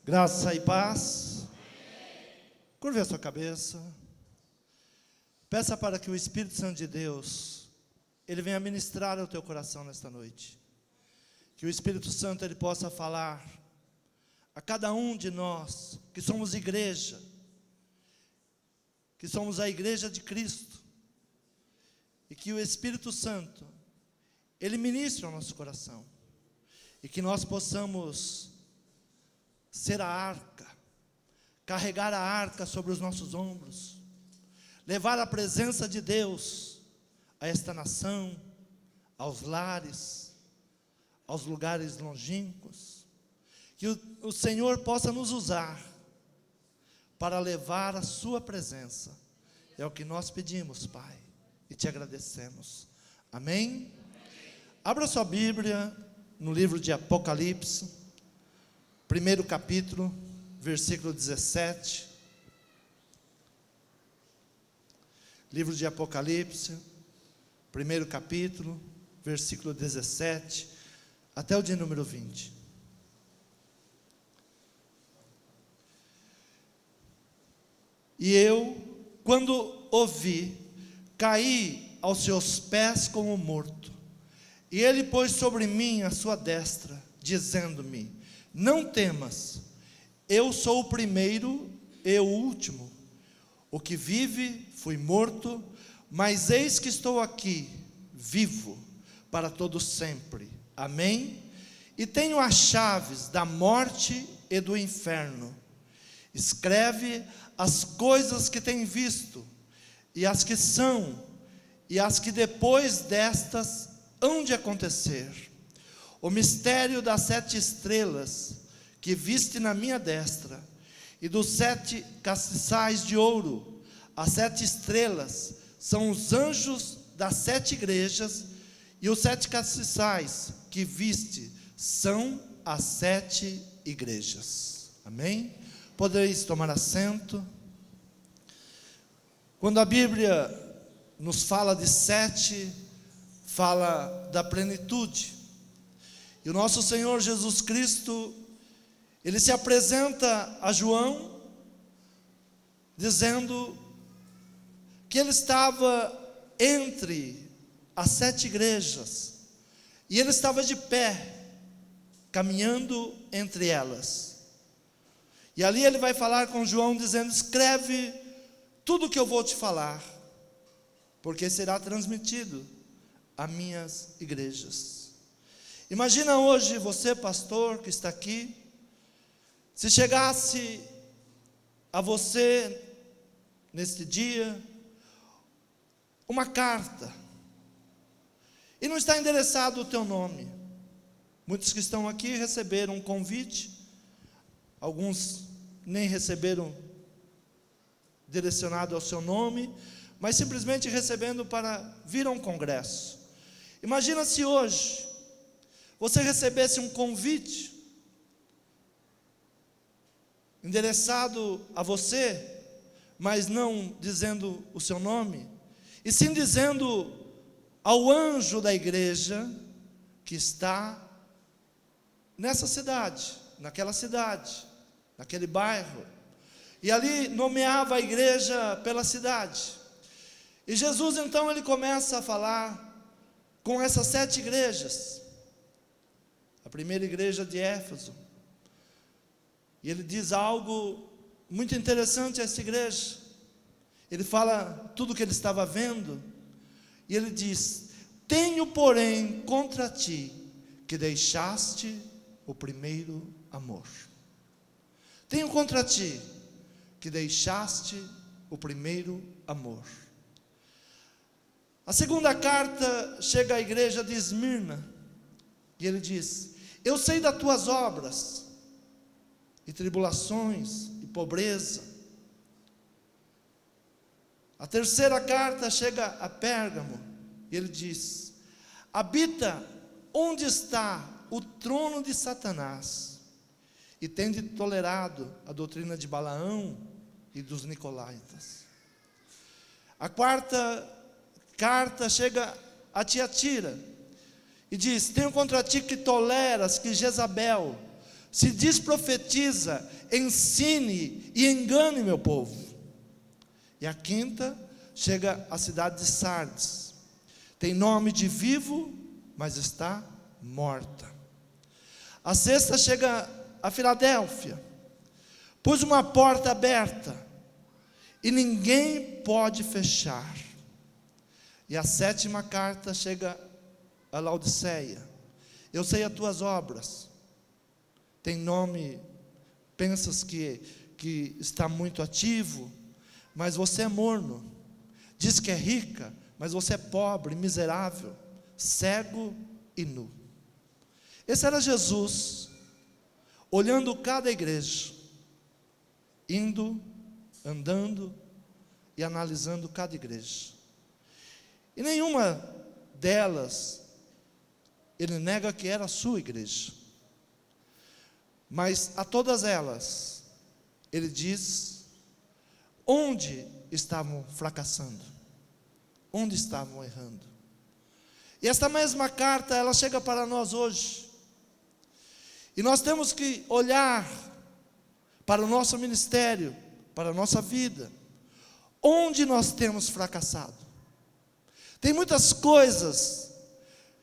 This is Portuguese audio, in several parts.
Graça e paz. Curve a sua cabeça. Peça para que o Espírito Santo de Deus, ele venha ministrar ao teu coração nesta noite. Que o Espírito Santo, ele possa falar a cada um de nós, que somos igreja, que somos a igreja de Cristo. E que o Espírito Santo, ele ministre ao nosso coração. E que nós possamos ser a arca, carregar a arca sobre os nossos ombros, levar a presença de Deus a esta nação, aos lares, aos lugares longínquos. Que o Senhor possa nos usar para levar a sua presença. É o que nós pedimos, Pai, e te agradecemos. Amém? Abra sua Bíblia no livro de Apocalipse, primeiro capítulo, versículo 17. Livro de Apocalipse, primeiro capítulo, versículo 17, até o dia número 20. E eu, quando ouvi, caí aos seus pés como morto. E ele pôs sobre mim a sua destra, dizendo-me: não temas, eu sou o primeiro e o último. O que vive, fui morto, mas eis que estou aqui, vivo, para todo sempre. Amém? E tenho as chaves da morte e do inferno. Escreve as coisas que tem visto, e as que são, e as que depois destas hão de acontecer. O mistério das 7 estrelas que viste na minha destra, e dos 7 castiçais de ouro. As 7 estrelas são os anjos das 7 igrejas, e os 7 castiçais que viste são as 7 igrejas. Amém? Podereis tomar assento. Quando a Bíblia nos fala de 7, fala da plenitude. E o nosso Senhor Jesus Cristo, ele se apresenta a João, dizendo que ele estava entre as 7 igrejas, e ele estava de pé, caminhando entre elas. E ali ele vai falar com João, dizendo: escreve tudo o que eu vou te falar, porque será transmitido a minhas igrejas. Imagina hoje você, pastor, que está aqui, se chegasse a você, neste dia, uma carta, e não está endereçado o teu nome. Muitos que estão aqui receberam um convite, alguns nem receberam direcionado ao seu nome, mas simplesmente recebendo para vir a um congresso. Imagina se hoje você recebesse um convite endereçado a você, mas não dizendo o seu nome, e sim dizendo ao anjo da igreja que está nessa cidade, naquele bairro, e ali nomeava a igreja pela cidade. E Jesus então ele começa a falar com essas 7 igrejas. A primeira igreja de Éfeso, e ele diz algo muito interessante a essa igreja. Ele fala tudo o que ele estava vendo, e ele diz: tenho porém contra ti que deixaste o primeiro amor. Tenho contra ti que deixaste o primeiro amor. A segunda carta chega à igreja de Esmirna, e ele diz: eu sei das tuas obras, e tribulações, e pobreza. A terceira carta chega a Pérgamo, e ele diz: habita onde está o trono de Satanás, e tende tolerado a doutrina de Balaão e dos Nicolaítas. A quarta carta chega a Tiatira, e diz: tenho contra ti que toleras que Jezabel se diz profetiza, ensine e engane meu povo. E a quinta chega à cidade de Sardes. Tem nome de vivo, mas está morta. A sexta chega a Filadélfia. Pus uma porta aberta e ninguém pode fechar. E a sétima carta chega a Laodiceia. Eu sei as tuas obras. Tem nome, pensas que está muito ativo, mas você é morno. Diz que é rica, mas você é pobre, miserável, cego e nu. Esse era Jesus, olhando cada igreja, indo, andando e analisando cada igreja. E nenhuma delas, ele nega que era a sua igreja. Mas a todas elas, ele diz onde estavam fracassando, onde estavam errando. E esta mesma carta, ela chega para nós hoje. E nós temos que olhar para o nosso ministério, para a nossa vida, onde nós temos fracassado. Tem muitas coisas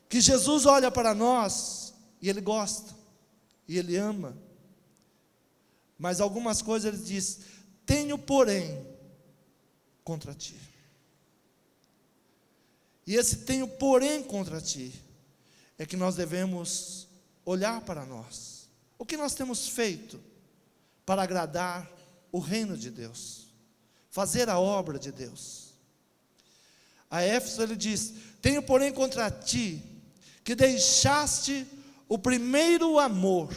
que Jesus olha para nós e Ele gosta, e Ele ama. Mas algumas coisas Ele diz: tenho porém contra ti. E esse tenho porém contra ti é que nós devemos olhar para nós. O que nós temos feito para agradar o reino de Deus, fazer a obra de Deus. A Éfeso ele diz: tenho porém contra ti que deixaste o primeiro amor.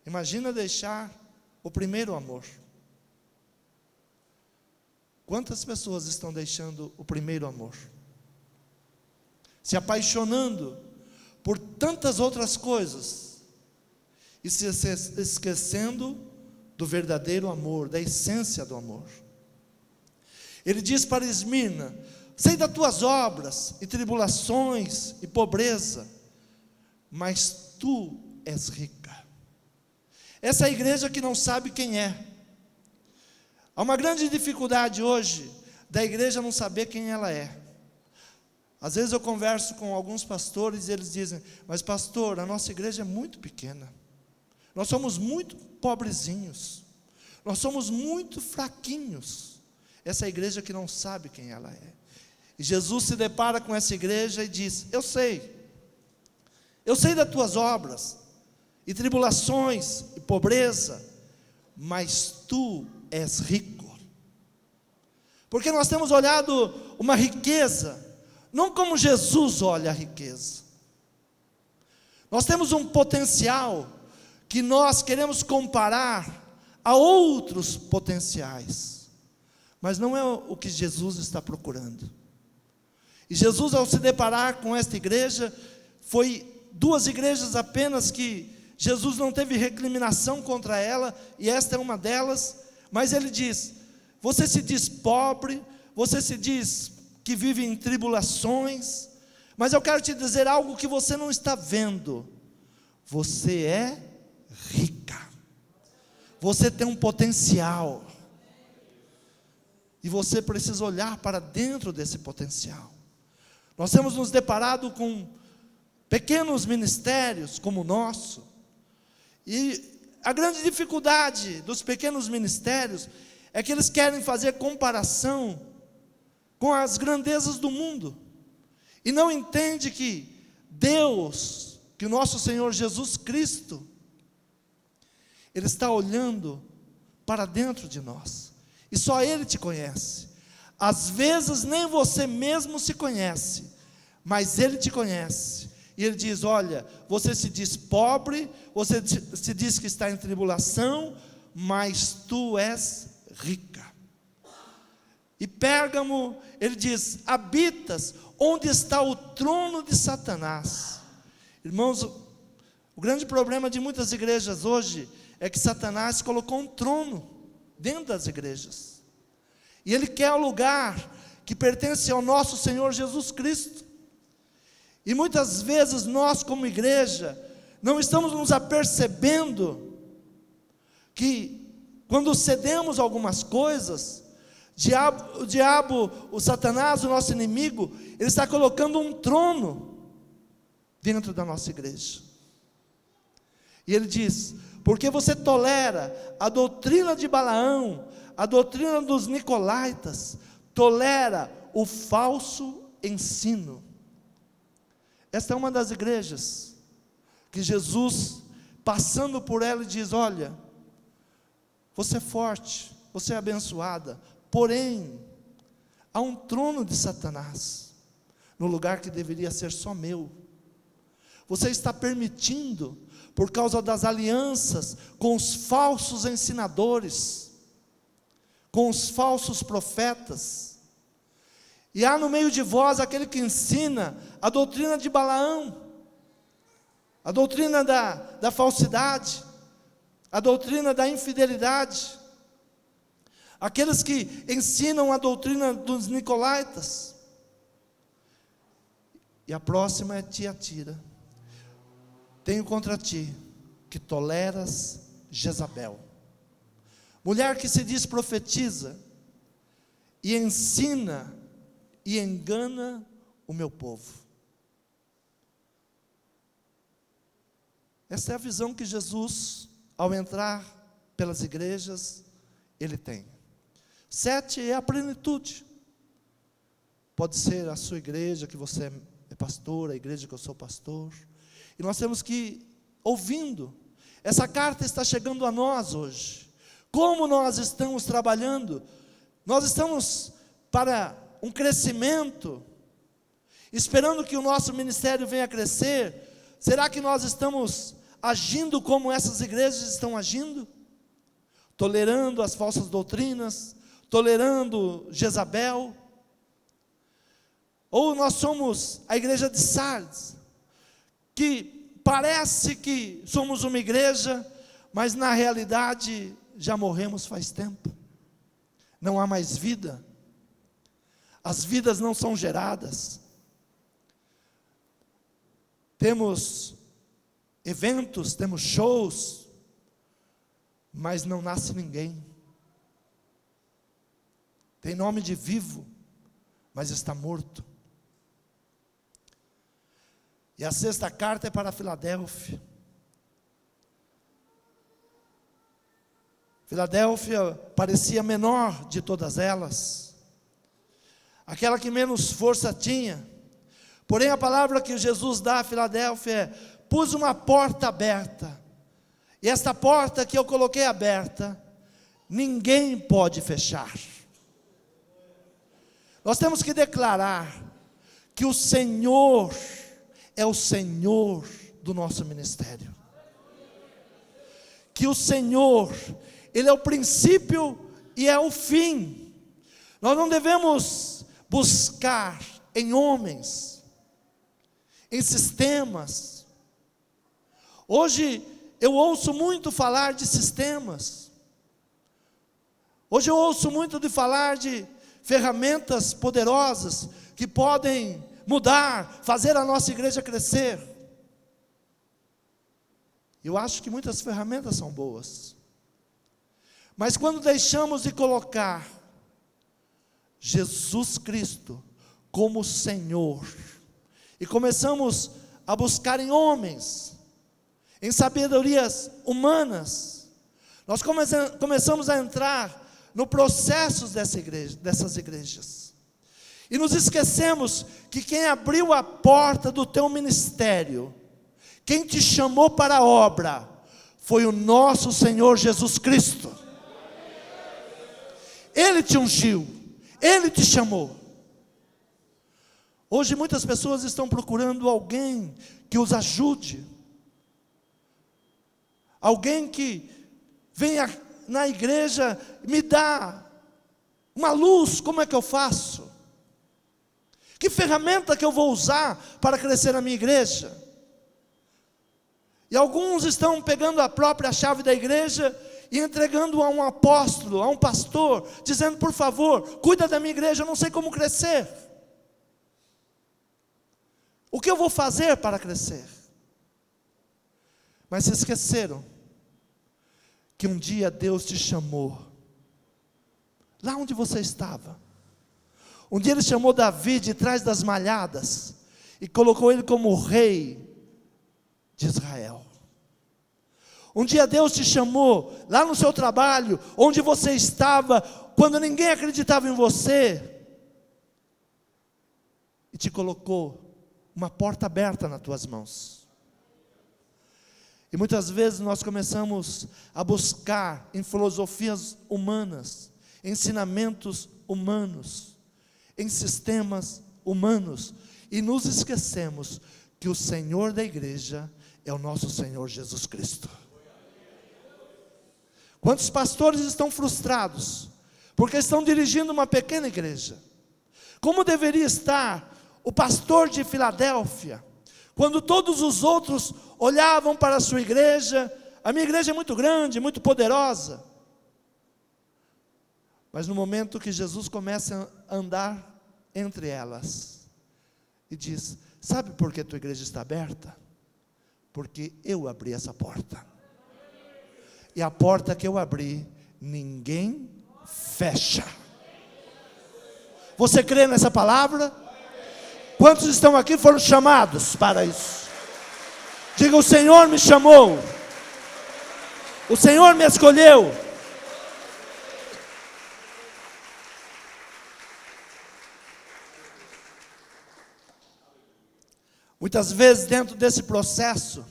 Imagina deixar o primeiro amor. Quantas pessoas estão deixando o primeiro amor? Se apaixonando por tantas outras coisas e se esquecendo do verdadeiro amor, da essência do amor. Ele diz para Esmirna: sei das tuas obras e tribulações e pobreza, mas tu és rica. Essa é a igreja que não sabe quem é. Há uma grande dificuldade hoje da igreja não saber quem ela é. Às vezes eu converso com alguns pastores e eles dizem: mas pastor, a nossa igreja é muito pequena, nós somos muito pobrezinhos, nós somos muito fraquinhos. Essa é a igreja que não sabe quem ela é. E Jesus se depara com essa igreja e diz: eu sei das tuas obras e tribulações e pobreza, mas tu és rico. Porque nós temos olhado uma riqueza não como Jesus olha a riqueza. Nós temos um potencial que nós queremos comparar a outros potenciais, mas não é o que Jesus está procurando. E Jesus, ao se deparar com esta igreja, foi 2 igrejas apenas que Jesus não teve recriminação contra ela, e esta é uma delas. Mas ele diz: você se diz pobre, você se diz que vive em tribulações, mas eu quero te dizer algo que você não está vendo: você é rica, você tem um potencial, e você precisa olhar para dentro desse potencial. Nós temos nos deparado com pequenos ministérios como o nosso, e a grande dificuldade dos pequenos ministérios é que eles querem fazer comparação com as grandezas do mundo, e não entende que Deus, que o nosso Senhor Jesus Cristo, Ele está olhando para dentro de nós, e só Ele te conhece. Às vezes nem você mesmo se conhece, mas Ele te conhece, e Ele diz: olha, você se diz pobre, você se diz que está em tribulação, mas tu és rica. E Pérgamo, ele diz: habitas onde está o trono de Satanás. Irmãos, o grande problema de muitas igrejas hoje é que Satanás colocou um trono dentro das igrejas, e ele quer o lugar que pertence ao nosso Senhor Jesus Cristo. E muitas vezes nós, como igreja, não estamos nos apercebendo que quando cedemos algumas coisas, o diabo, o Satanás, o nosso inimigo, ele está colocando um trono dentro da nossa igreja. E ele diz: porque você tolera a doutrina de Balaão, a doutrina dos nicolaítas, tolera o falso ensino. Esta é uma das igrejas que Jesus, passando por ela, diz: olha, você é forte, você é abençoada, porém, há um trono de Satanás, no lugar que deveria ser só meu. Você está permitindo, por causa das alianças com os falsos ensinadores, com os falsos profetas, e há no meio de vós aquele que ensina a doutrina de Balaão, a doutrina da falsidade, a doutrina da infidelidade, aqueles que ensinam a doutrina dos nicolaítas. E a próxima é Tiatira: tenho contra ti que toleras Jezabel, mulher que se diz profetiza, e ensina e engana o meu povo. Essa é a visão que Jesus, ao entrar pelas igrejas, ele tem. 7 é a plenitude. Pode ser a sua igreja, que você é pastor, a igreja que eu sou pastor. E nós temos que ir ouvindo. Essa carta está chegando a nós hoje. Como nós estamos trabalhando? Nós estamos para um crescimento, esperando que o nosso ministério venha a crescer. Será que nós estamos agindo como essas igrejas estão agindo? Tolerando as falsas doutrinas, tolerando Jezabel? Ou nós somos a igreja de Sardes, que parece que somos uma igreja, mas na realidade já morremos faz tempo, não há mais vida, as vidas não são geradas, temos eventos, temos shows, mas não nasce ninguém. Tem nome de vivo, mas está morto. E a 6ª carta é para Filadélfia. Filadélfia parecia a menor de todas elas, aquela que menos força tinha. Porém, a palavra que Jesus dá a Filadélfia é: pus uma porta aberta, e esta porta que eu coloquei aberta, ninguém pode fechar. Nós temos que declarar que o Senhor é o Senhor do nosso ministério, que o Senhor, Ele é o princípio e é o fim. Nós não devemos buscar em homens, em sistemas. Hoje eu ouço muito falar de sistemas, hoje eu ouço muito de falar de ferramentas poderosas que podem mudar, fazer a nossa igreja crescer. Eu acho que muitas ferramentas são boas, mas quando deixamos de colocar Jesus Cristo como Senhor, e começamos a buscar em homens, em sabedorias humanas, nós começamos a entrar no processo dessas igrejas, e nos esquecemos que quem abriu a porta do teu ministério, quem te chamou para a obra, foi o nosso Senhor Jesus Cristo. Ele te ungiu, Ele te chamou. Hoje muitas pessoas estão procurando alguém que os ajude, alguém que venha na igreja, me dá uma luz. Como é que eu faço? Que ferramenta que eu vou usar para crescer na minha igreja? E alguns estão pegando a própria chave da igreja e entregando a um apóstolo, a um pastor, dizendo: por favor, cuida da minha igreja, eu não sei como crescer. O que eu vou fazer para crescer? Mas se esqueceram que um dia Deus te chamou, lá onde você estava. Um dia Ele chamou Davi de trás das malhadas, e colocou ele como rei de Israel. Um dia Deus te chamou, lá no seu trabalho, onde você estava, quando ninguém acreditava em você, e te colocou uma porta aberta nas tuas mãos. E muitas vezes nós começamos a buscar em filosofias humanas, ensinamentos humanos, em sistemas humanos, e nos esquecemos que o Senhor da igreja é o nosso Senhor Jesus Cristo. Quantos pastores estão frustrados, porque estão dirigindo uma pequena igreja? Como deveria estar o pastor de Filadélfia, quando todos os outros olhavam para a sua igreja? A minha igreja é muito grande, muito poderosa. Mas no momento que Jesus começa a andar entre elas, e diz: sabe por que a tua igreja está aberta? Porque eu abri essa porta. E a porta que eu abri, ninguém fecha. Você crê nessa palavra? Quantos estão aqui foram chamados para isso? Diga: o Senhor me chamou, o Senhor me escolheu. Muitas vezes dentro desse processo,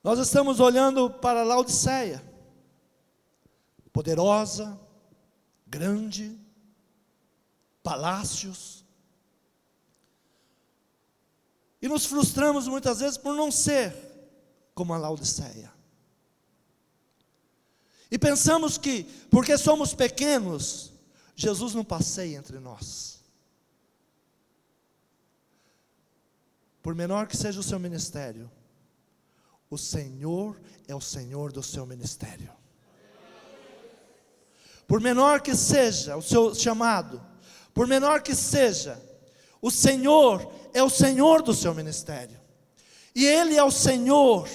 nós estamos olhando para Laodiceia, poderosa, grande, palácios, e nos frustramos muitas vezes por não ser como a Laodiceia. E pensamos que, porque somos pequenos, Jesus não passeia entre nós. Por menor que seja o seu ministério, o Senhor é o Senhor do seu ministério. Por menor que seja o seu chamado, por menor que seja, o Senhor é o Senhor do seu ministério. E Ele é o Senhor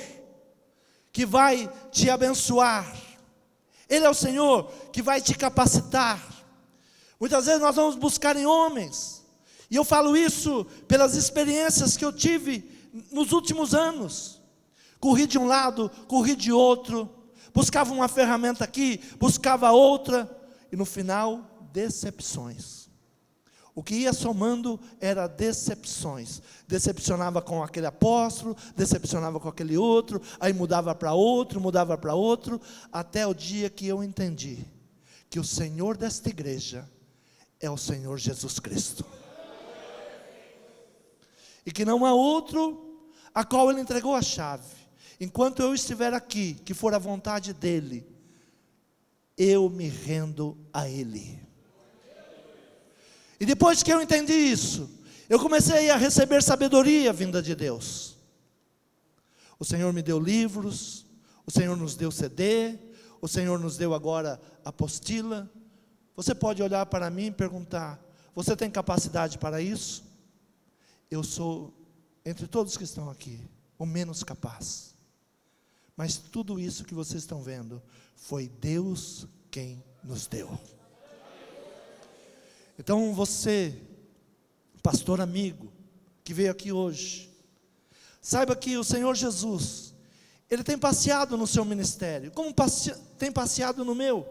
que vai te abençoar. Ele é o Senhor que vai te capacitar. Muitas vezes nós vamos buscar em homens, e eu falo isso pelas experiências que eu tive nos últimos anos. Corri de um lado, corri de outro, buscava uma ferramenta aqui, buscava outra, e no final, decepções. O que ia somando era decepções. Decepcionava com aquele apóstolo, decepcionava com aquele outro, aí mudava para outro, até o dia que eu entendi que o Senhor desta igreja é o Senhor Jesus Cristo. E que não há outro a qual Ele entregou a chave. Enquanto eu estiver aqui, que for a vontade dEle, eu me rendo a Ele. E depois que eu entendi isso, eu comecei a receber sabedoria vinda de Deus. O Senhor me deu livros, o Senhor nos deu CD, o Senhor nos deu agora apostila. Você pode olhar para mim e perguntar: você tem capacidade para isso? Eu sou, entre todos que estão aqui, o menos capaz. Mas tudo isso que vocês estão vendo, foi Deus quem nos deu. Então você, pastor amigo, que veio aqui hoje, saiba que o Senhor Jesus, Ele tem passeado no seu ministério, como tem passeado no meu.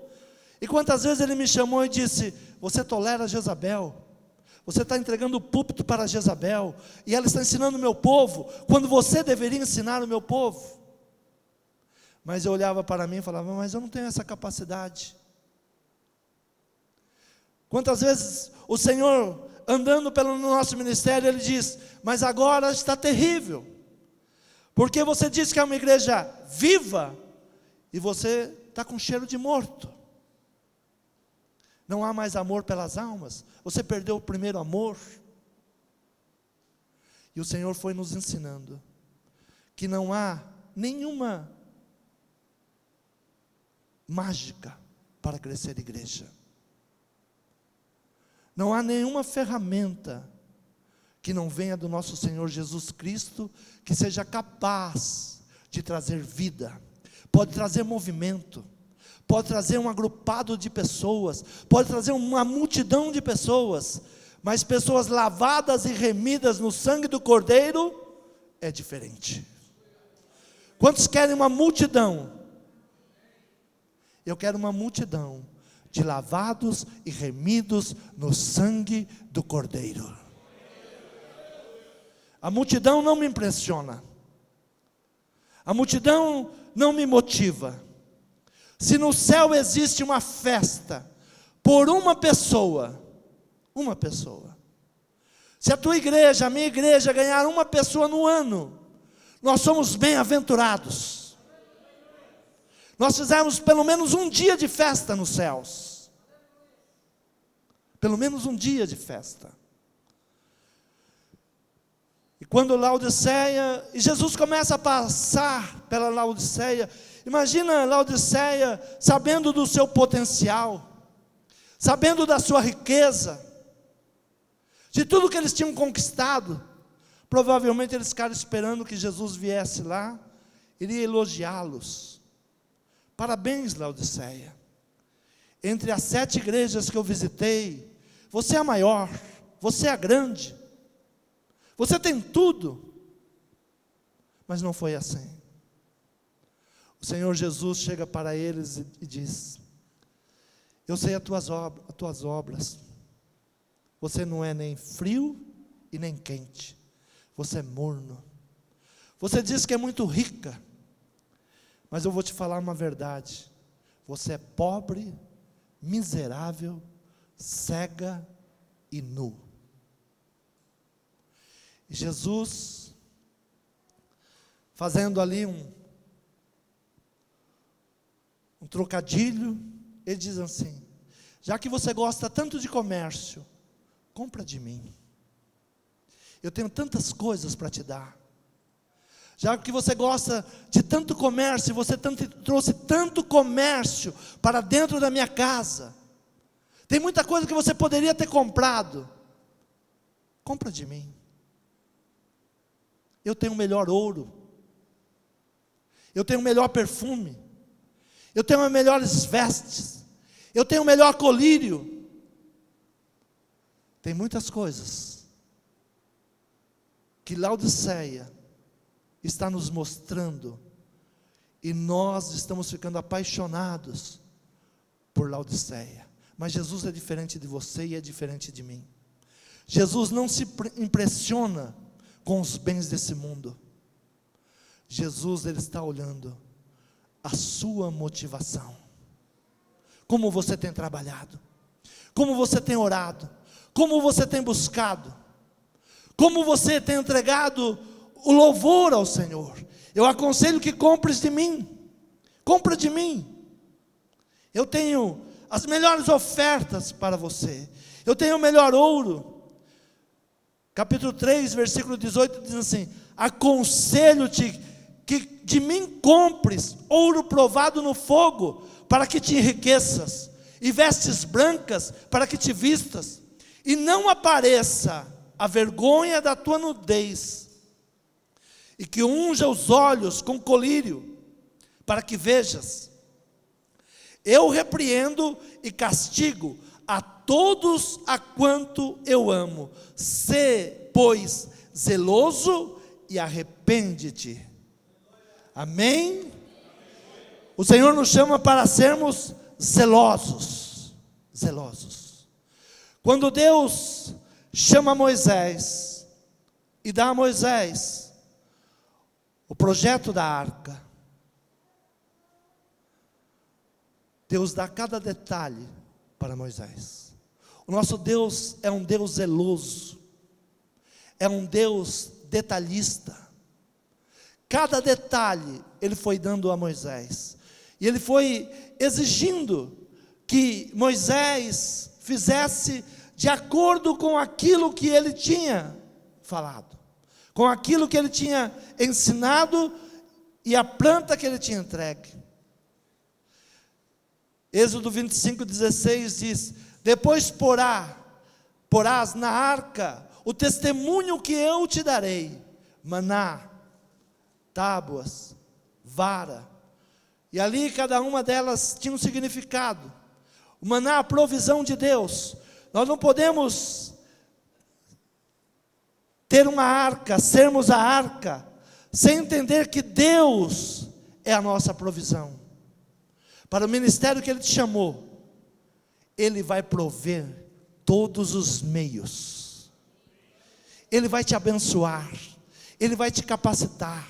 E quantas vezes Ele me chamou e disse: você tolera Jezabel, você está entregando o púlpito para Jezabel, e ela está ensinando o meu povo, quando você deveria ensinar o meu povo. Mas eu olhava para mim e falava: mas eu não tenho essa capacidade. Quantas vezes o Senhor, andando pelo nosso ministério, Ele diz: mas agora está terrível, porque você diz que é uma igreja viva, e você está com cheiro de morto. Não há mais amor pelas almas, você perdeu o primeiro amor. E o Senhor foi nos ensinando que não há nenhuma mágica para crescer igreja. Não há nenhuma ferramenta que não venha do nosso Senhor Jesus Cristo, que seja capaz de trazer vida. pode trazer movimento, pode trazer um agrupado de pessoas, pode trazer uma multidão de pessoas, mas pessoas lavadas e remidas no sangue do Cordeiro é diferente. Quantos querem uma multidão? Eu quero uma multidão de lavados e remidos no sangue do Cordeiro. A multidão não me impressiona, a multidão não me motiva. Se no céu existe uma festa por uma pessoa, se a tua igreja, a minha igreja ganhar uma pessoa no ano, nós somos bem-aventurados. Nós fizemos pelo menos um dia de festa nos céus, pelo menos um dia de festa. E quando Laodiceia, e Jesus começa a passar pela Laodiceia, imagina Laodiceia sabendo do seu potencial, sabendo da sua riqueza, de tudo que eles tinham conquistado. Provavelmente eles ficaram esperando que Jesus viesse lá, iria elogiá-los. Parabéns, Laodiceia. Entre as 7 igrejas que eu visitei, você é a maior, você é a grande, você tem tudo. Mas não foi assim. O Senhor Jesus chega para eles e diz: eu sei as tuas obras. Você não é nem frio e nem quente. Você é morno. Você diz que é muito rica, mas eu vou te falar uma verdade. Você é pobre, miserável, cega e nu. E Jesus, fazendo ali um trocadilho, ele diz assim: já que você gosta tanto de comércio, compra de mim. Eu tenho tantas coisas para te dar. Já que você gosta de tanto comércio, e você trouxe tanto comércio para dentro da minha casa, tem muita coisa que você poderia ter comprado. Compra de mim. Eu tenho o melhor ouro, eu tenho o melhor perfume, eu tenho as melhores vestes, eu tenho o melhor colírio. Tem muitas coisas que Laodiceia está nos mostrando, e nós estamos ficando apaixonados por Laodiceia. Mas Jesus é diferente de você e é diferente de mim. Jesus não se impressiona com os bens desse mundo. Jesus, ele está olhando a sua motivação. Como você tem trabalhado, como você tem orado, como você tem buscado, como você tem entregado o louvor ao Senhor. Eu aconselho que compres de mim. Compra de mim. Eu tenho as melhores ofertas para você. Eu tenho o melhor ouro. Capítulo 3, versículo 18 diz assim: aconselho-te que de mim compres ouro provado no fogo, para que te enriqueças, e vestes brancas para que te vistas, e não apareça a vergonha da tua nudez, e que unja os olhos com colírio, para que vejas. Eu repreendo e castigo a todos a quanto eu amo. Sê, pois, zeloso e arrepende-te. Amém? O Senhor nos chama para sermos zelosos. Zelosos. Quando Deus chama Moisés e dá a Moisés o projeto da arca, Deus dá cada detalhe para Moisés. O nosso Deus é um Deus zeloso, é um Deus detalhista. Cada detalhe Ele foi dando a Moisés, e Ele foi exigindo que Moisés fizesse de acordo com aquilo que Ele tinha falado, com aquilo que Ele tinha ensinado e a planta que Ele tinha entregue. Êxodo 25:16 diz: depois porás na arca o testemunho que eu te darei, maná, tábuas, vara E ali cada uma delas tinha um significado. O maná, a provisão de Deus. Nós não podemos ter uma arca, sermos a arca, sem entender que Deus é a nossa provisão. Para o ministério que Ele te chamou, Ele vai prover todos os meios. Ele vai te abençoar. Ele vai te capacitar.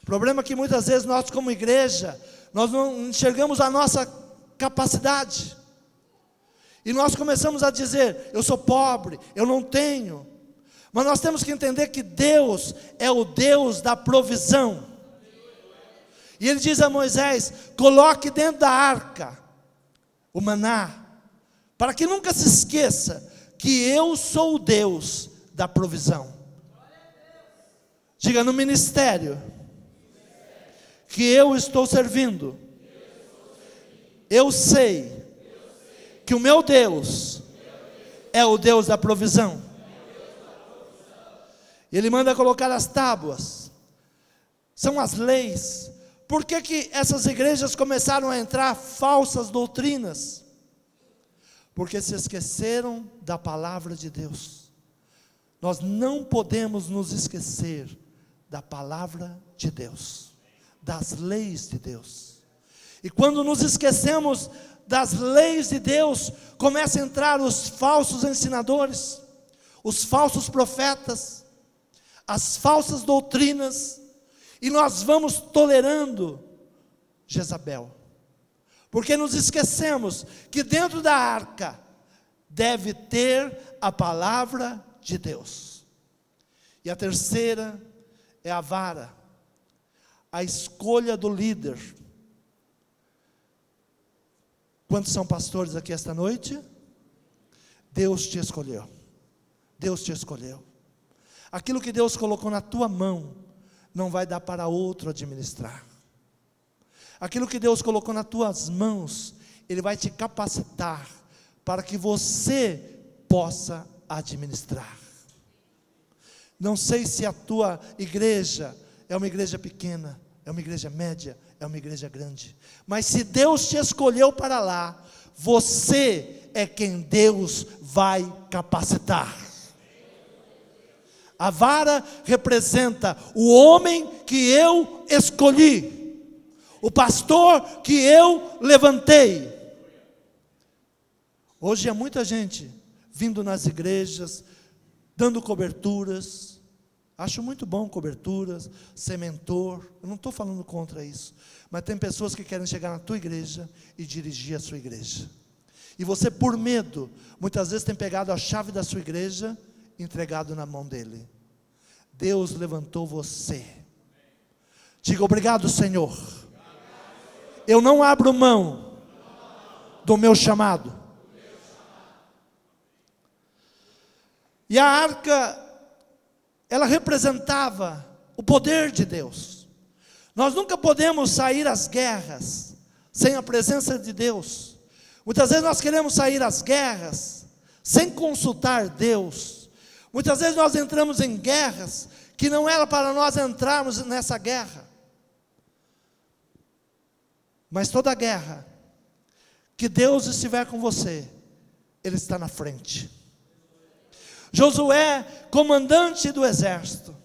O problema é que muitas vezes nós como igreja, nós não enxergamos a nossa capacidade. E nós começamos a dizer, eu sou pobre, eu não tenho. Mas nós temos que entender que Deus é o Deus da provisão. E Ele diz a Moisés, coloque dentro da arca o maná, para que nunca se esqueça que eu sou o Deus da provisão. Diga, no ministério que eu estou servindo, eu sei que o meu Deus é o Deus da provisão. Ele manda colocar as tábuas, são as leis. Por que essas igrejas começaram a entrar falsas doutrinas? Porque se esqueceram da palavra de Deus. Nós não podemos nos esquecer da palavra de Deus, das leis de Deus. E quando nos esquecemos das leis de Deus, começam a entrar os falsos ensinadores, os falsos profetas, as falsas doutrinas, e nós vamos tolerando Jezabel, porque nos esquecemos que dentro da arca deve ter a palavra de Deus. E a terceira é a vara, a escolha do líder. Quantos são pastores aqui esta noite? Deus te escolheu. Deus te escolheu. Aquilo que Deus colocou na tua mão, não vai dar para outro administrar. Aquilo que Deus colocou nas tuas mãos, Ele vai te capacitar, para que você possa administrar. Não sei se a tua igreja é uma igreja pequena, é uma igreja média, é uma igreja grande, mas se Deus te escolheu para lá, você é quem Deus vai capacitar. A vara representa o homem que eu escolhi, o pastor que eu levantei. Hoje há muita gente vindo nas igrejas, dando coberturas. Acho muito bom coberturas, ser mentor. Eu não estou falando contra isso, mas tem pessoas que querem chegar na tua igreja e dirigir a sua igreja. E você, por medo, muitas vezes tem pegado a chave da sua igreja, entregado na mão dele. Deus levantou você. Diga, obrigado, Senhor. Eu não abro mão do meu chamado. E a arca, ela representava o poder de Deus. Nós nunca podemos sair às guerras sem a presença de Deus. Muitas vezes nós queremos sair às guerras sem consultar Deus. Muitas vezes nós entramos em guerras que não era para nós entrarmos nessa guerra. Mas toda guerra que Deus estiver com você, Ele está na frente. Josué, comandante do exército,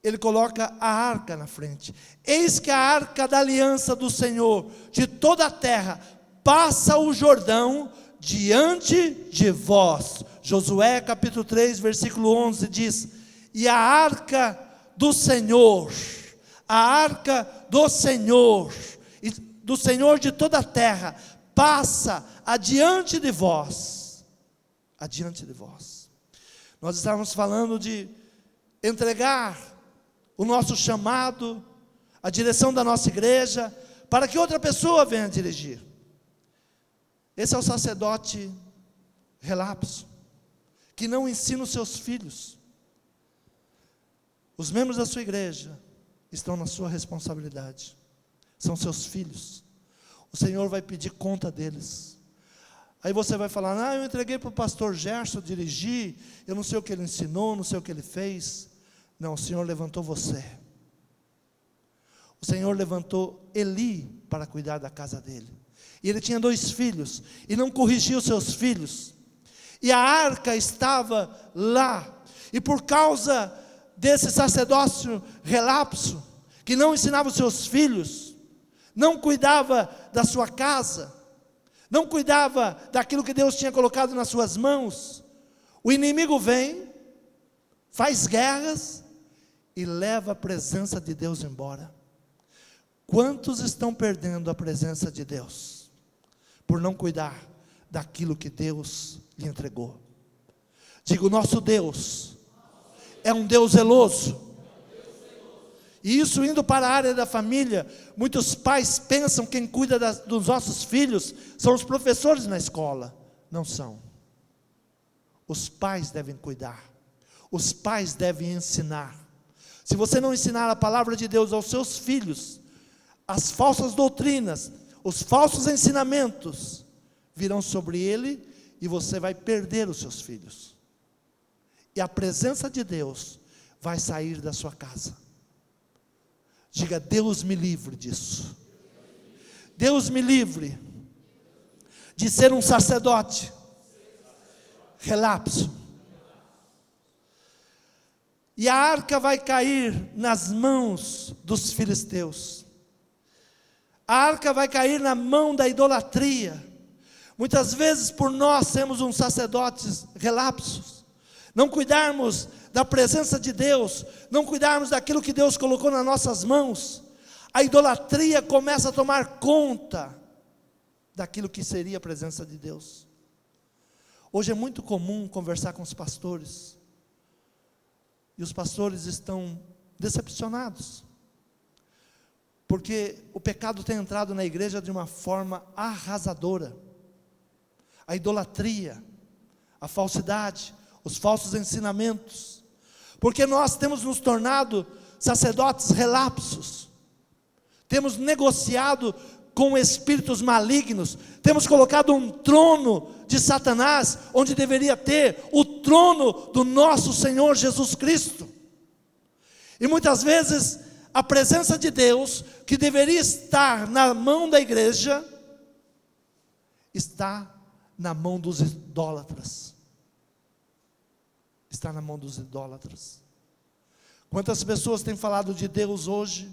ele coloca a arca na frente. Eis que a arca da aliança do Senhor de toda a terra passa o Jordão diante de vós. Josué capítulo 3, versículo 11 diz: e a arca do Senhor, a arca do Senhor, e do Senhor de toda a terra, passa adiante de vós, adiante de vós. Nós estávamos falando de entregar o nosso chamado, a direção da nossa igreja, para que outra pessoa venha dirigir. Esse é o sacerdote relapso, que não ensina os seus filhos. Os membros da sua igreja estão na sua responsabilidade, são seus filhos. O Senhor vai pedir conta deles. Aí você vai falar: eu entreguei para o pastor Gerson dirigir, eu não sei o que ele ensinou, não sei o que ele fez. Não, o Senhor levantou você. o Senhor levantou Eli para cuidar da casa dele. E ele tinha 2 filhos, e não corrigia os seus filhos. E a arca estava lá, e por causa desse sacerdócio relapso, que não ensinava os seus filhos, não cuidava da sua casa, não cuidava daquilo que Deus tinha colocado nas suas mãos, o inimigo vem, faz guerras, e leva a presença de Deus embora. Quantos estão perdendo a presença de Deus, por não cuidar daquilo que Deus lhe entregou? Digo, nosso Deus é um Deus zeloso. E isso indo para a área da família, muitos pais pensam que quem cuida dos nossos filhos são os professores na escola. Não são. Os pais devem cuidar. Os pais devem ensinar. Se você não ensinar a palavra de Deus aos seus filhos, as falsas doutrinas, os falsos ensinamentos virão sobre ele e você vai perder os seus filhos. E a presença de Deus vai sair da sua casa. Diga, Deus me livre disso. Deus me livre de ser um sacerdote relapso. E a arca vai cair nas mãos dos filisteus. A arca vai cair na mão da idolatria. Muitas vezes por nós sermos uns sacerdotes relapsos, não cuidarmos da presença de Deus, não cuidarmos daquilo que Deus colocou nas nossas mãos, a idolatria começa a tomar conta daquilo que seria a presença de Deus. Hoje é muito comum conversar com os pastores, e os pastores estão decepcionados, porque o pecado tem entrado na igreja de uma forma arrasadora. A idolatria, a falsidade, os falsos ensinamentos, porque nós temos nos tornado sacerdotes relapsos, temos negociado com espíritos malignos, temos colocado um trono de Satanás, onde deveria ter o trono do nosso Senhor Jesus Cristo, e muitas vezes a presença de Deus, que deveria estar na mão da igreja, está na mão dos idólatras. Está na mão dos idólatras. Quantas pessoas têm falado de Deus hoje?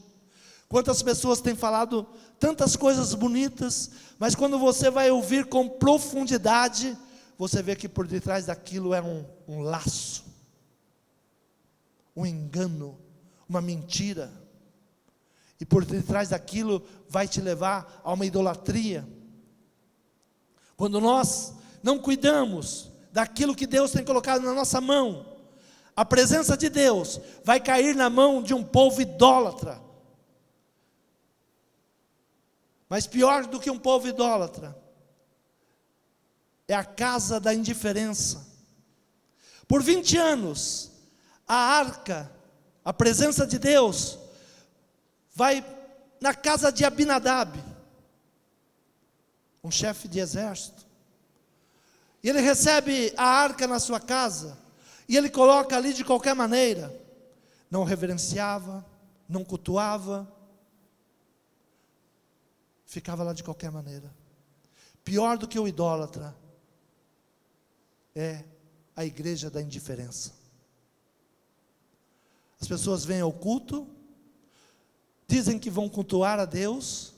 Quantas pessoas têm falado tantas coisas bonitas, mas quando você vai ouvir com profundidade, você vê que por detrás daquilo é um laço, um engano, uma mentira, e por detrás daquilo vai te levar a uma idolatria. Quando nós não cuidamos daquilo que Deus tem colocado na nossa mão, a presença de Deus vai cair na mão de um povo idólatra. Mas pior do que um povo idólatra é a casa da indiferença. Por 20 anos, a arca, a presença de Deus, vai na casa de Abinadab, um chefe de exército. E ele recebe a arca na sua casa, e ele coloca ali de qualquer maneira, não reverenciava, não cultuava, ficava lá de qualquer maneira. Pior do que o idólatra é a igreja da indiferença. As pessoas vêm ao culto, dizem que vão cultuar a Deus,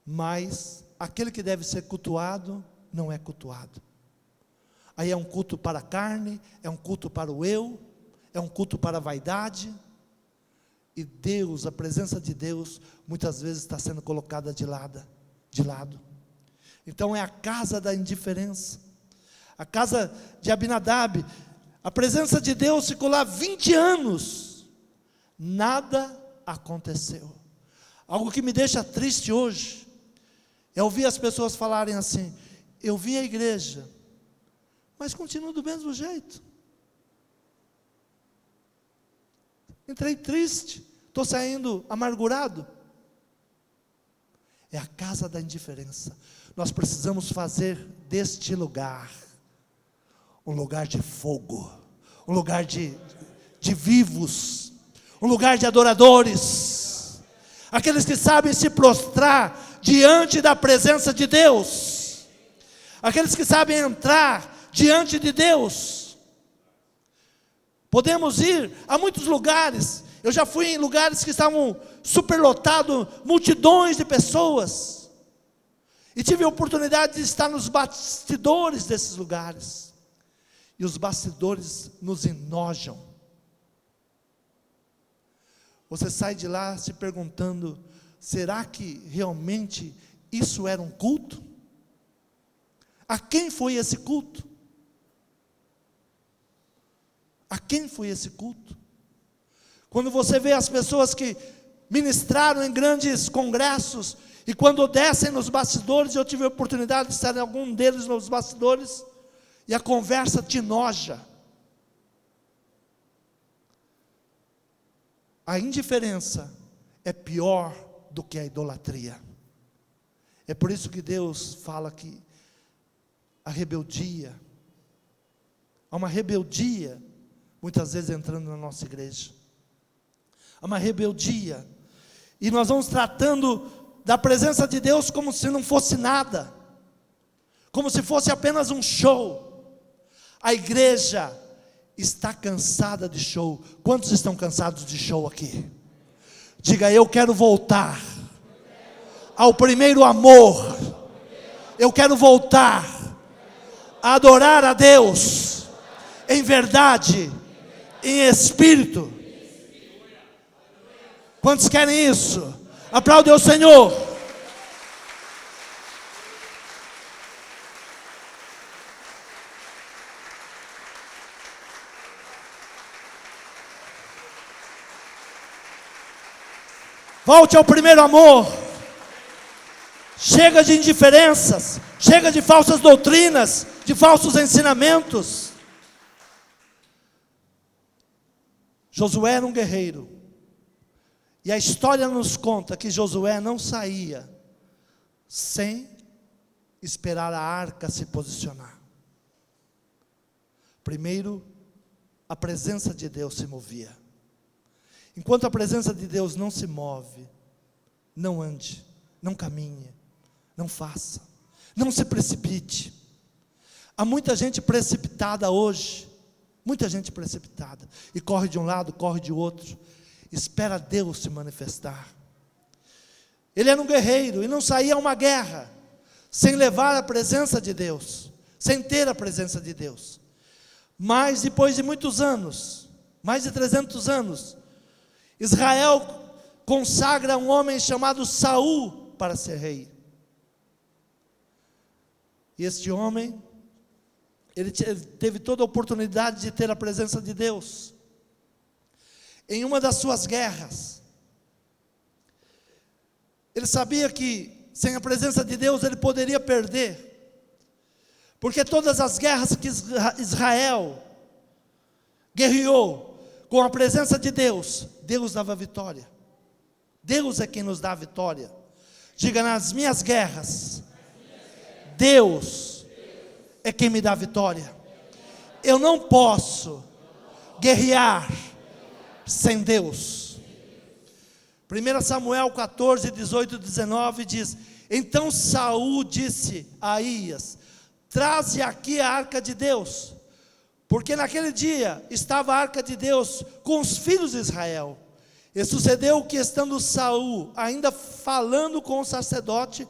mas aquele que deve ser cultuado não é cultuado. Aí é um culto para a carne, é um culto para o eu, é um culto para a vaidade, e Deus, a presença de Deus, muitas vezes está sendo colocada de lado. Então é a casa da indiferença, a casa de Abinadab. A presença de Deus ficou lá 20 anos, nada aconteceu. Algo que me deixa triste hoje, é ouvir as pessoas falarem assim: eu vim à igreja, mas continuo do mesmo jeito. Entrei triste, estou saindo amargurado. É a casa da indiferença. Nós precisamos fazer deste lugar um lugar de fogo, um lugar de vivos, um lugar de adoradores. aqueles que sabem se prostrar diante da presença de Deus, aqueles que sabem entrar diante de Deus. Podemos ir a muitos lugares. Eu já fui em lugares que estavam superlotados, multidões de pessoas, e tive a oportunidade de estar nos bastidores desses lugares, e os bastidores nos enojam. Você sai de lá se perguntando: será que realmente isso era um culto? A quem foi esse culto? A quem foi esse culto? Quando você vê as pessoas que ministraram em grandes congressos, e quando descem nos bastidores, eu tive a oportunidade de estar em algum deles nos bastidores, e a conversa te enoja. A indiferença é pior do que a idolatria. É por isso que Deus fala que a rebeldia, há uma rebeldia, muitas vezes entrando na nossa igreja. Há uma rebeldia, e nós vamos tratando da presença de Deus como se não fosse nada, como se fosse apenas um show. A igreja está cansada de show. Quantos estão cansados de show aqui? Diga: eu quero voltar ao primeiro amor. Eu quero voltar a adorar a Deus em verdade, em espírito. Quantos querem isso? Aplaude ao Senhor. Volte ao primeiro amor. Chega de indiferenças, chega de falsas doutrinas, de falsos ensinamentos. Josué era um guerreiro, e a história nos conta que Josué não saía sem esperar a arca se posicionar. Primeiro, a presença de Deus se movia. Enquanto a presença de Deus não se move, não ande, não caminhe, não faça, não se precipite. Há muita gente precipitada hoje, muita gente precipitada, e corre de um lado, corre de outro, espera Deus se manifestar. Ele era um guerreiro, e não saía a uma guerra, sem levar a presença de Deus, sem ter a presença de Deus. Mas depois de muitos anos, mais de 300 anos, Israel consagra um homem chamado Saul para ser rei. E este homem, ele teve toda a oportunidade de ter a presença de Deus. Em uma das suas guerras, ele sabia que sem a presença de Deus ele poderia perder, porque todas as guerras que Israel guerreou com a presença de Deus, Deus dava vitória. Deus é quem nos dá a vitória. Diga: nas minhas guerras, Deus é quem me dá a vitória. Eu não posso guerrear sem Deus. 1 Samuel 14, 18 e 19 diz: então Saul disse a Aías: traze aqui a arca de Deus, porque naquele dia estava a arca de Deus com os filhos de Israel. E sucedeu que, estando Saul ainda falando com o sacerdote,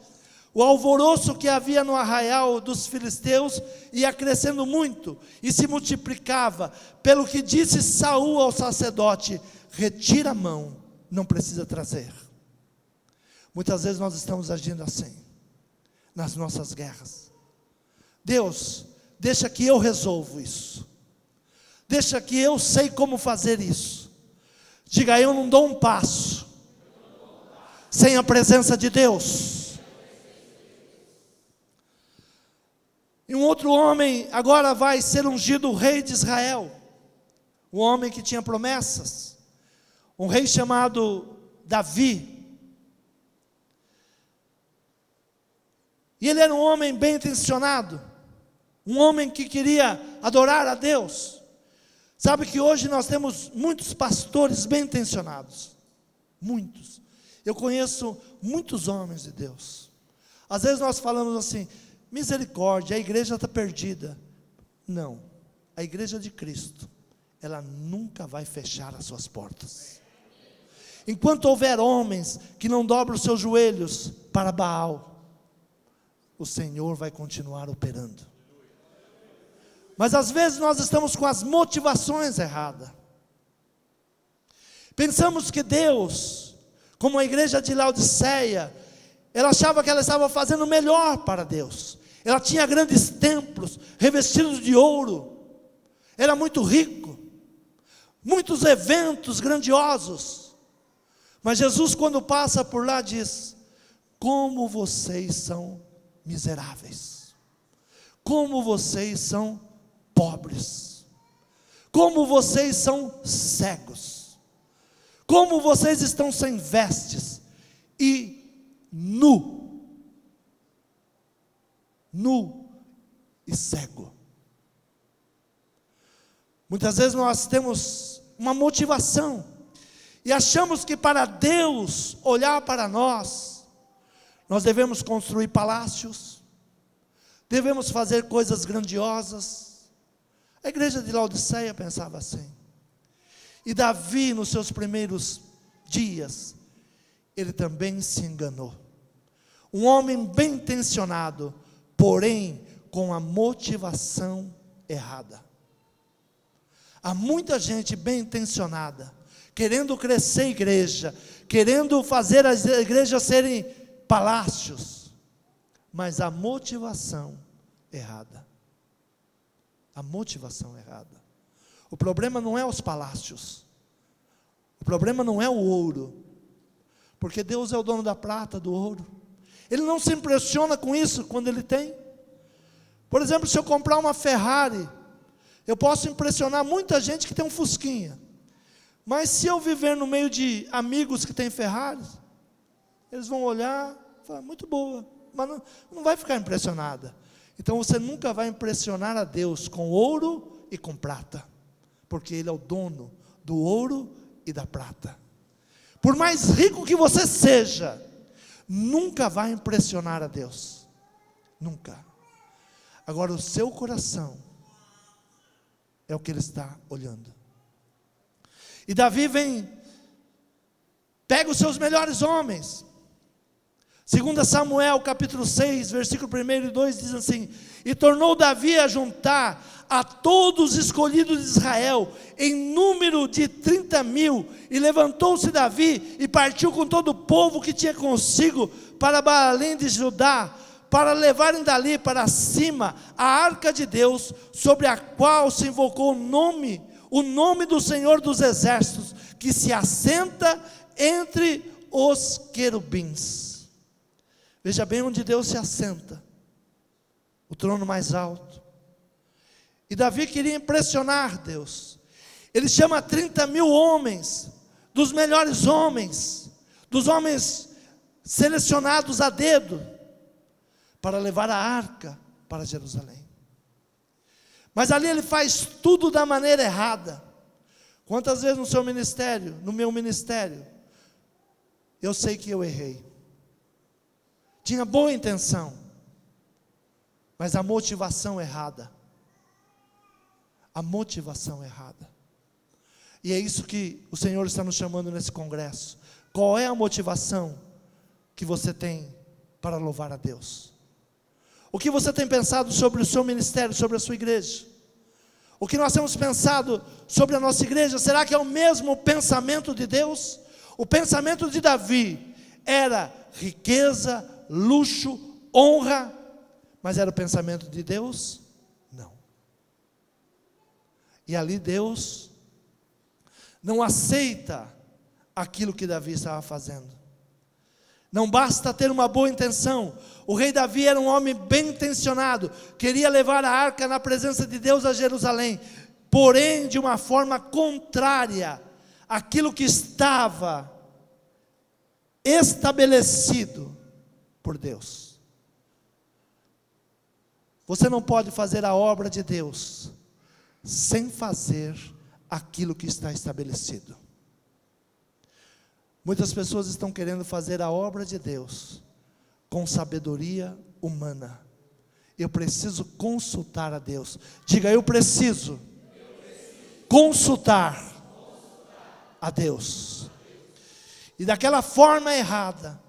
o alvoroço que havia no arraial dos filisteus ia crescendo muito e se multiplicava, pelo que disse Saul ao sacerdote: retira a mão, não precisa trazer. Muitas vezes nós estamos agindo assim, nas nossas guerras. Deus, deixa que eu resolvo isso, deixa que eu sei como fazer isso. Diga: eu não dou um passo sem a presença de Deus. E um outro homem agora vai ser ungido rei de Israel, um homem que tinha promessas, um rei chamado Davi. E ele era um homem bem intencionado, um homem que queria adorar a Deus. Sabe que hoje nós temos muitos pastores bem intencionados, muitos, Eu conheço muitos homens de Deus. Às vezes nós falamos assim, misericórdia, a igreja está perdida. Não, a igreja de Cristo, ela nunca vai fechar as suas portas. Enquanto houver homens que não dobram os seus joelhos para Baal, o Senhor vai continuar operando. Mas às vezes nós estamos com as motivações erradas. Pensamos que Deus, como a igreja de Laodiceia, ela achava que ela estava fazendo o melhor para Deus. Ela tinha grandes templos, revestidos de ouro. Era muito rico. Muitos eventos grandiosos. Mas Jesus, quando passa por lá, diz: como vocês são miseráveis. Como vocês são pobres. Como vocês são cegos. Como vocês estão sem vestes e nu e cego. Muitas vezes nós temos uma motivação e achamos que para Deus olhar para nós devemos construir palácios, devemos fazer coisas grandiosas. A igreja de Laodiceia pensava assim. E Davi, nos seus primeiros dias, ele também se enganou. Um homem bem intencionado, porém com a motivação errada. Há muita gente bem intencionada, querendo crescer a igreja, querendo fazer as igrejas serem palácios, mas a motivação errada. A motivação errada. O problema não é os palácios, o problema não é o ouro, porque Deus é o dono da prata, do ouro. Ele não se impressiona com isso quando ele tem. Por exemplo, se eu comprar uma Ferrari, eu posso impressionar muita gente que tem um Fusquinha, mas se eu viver no meio de amigos que têm Ferraris, eles vão olhar e falar, muito boa, mas não vai ficar impressionada. Então você nunca vai impressionar a Deus com ouro e com prata, porque Ele é o dono do ouro e da prata. Por mais rico que você seja, nunca vai impressionar a Deus, nunca. Agora o seu coração é o que Ele está olhando. E Davi pega os seus melhores homens. 2 Samuel capítulo 6, versículo 1 e 2 diz assim: e tornou Davi a juntar a todos os escolhidos de Israel, em número de 30.000, e levantou-se Davi, e partiu com todo o povo que tinha consigo, para Baalém de Judá, para levarem dali para cima, a arca de Deus, sobre a qual se invocou o nome do Senhor dos Exércitos, que se assenta entre os querubins. Veja bem onde Deus se assenta, o trono mais alto. E Davi queria impressionar Deus. Ele chama 30.000 homens, dos melhores homens, dos homens selecionados a dedo, para levar a arca para Jerusalém. Mas ali ele faz tudo da maneira errada. Quantas vezes no seu ministério, no meu ministério, eu sei que eu errei. Tinha boa intenção, mas a motivação errada. A motivação errada. E é isso que o Senhor está nos chamando nesse congresso. Qual é a motivação que você tem para louvar a Deus? O que você tem pensado sobre o seu ministério, sobre a sua igreja? O que nós temos pensado sobre a nossa igreja, será que é o mesmo pensamento de Deus? O pensamento de Davi era riqueza, luxo, honra, mas era o pensamento de Deus? Não. E ali Deus não aceita aquilo que Davi estava fazendo. Não basta ter uma boa intenção. O rei Davi era um homem bem intencionado, queria levar a arca na presença de Deus a Jerusalém, porém de uma forma contrária àquilo que estava estabelecido por Deus. Você não pode fazer a obra de Deus sem fazer aquilo que está estabelecido. Muitas pessoas estão querendo fazer a obra de Deus com sabedoria humana. Eu preciso consultar a Deus. Diga, eu preciso consultar a Deus. E daquela forma errada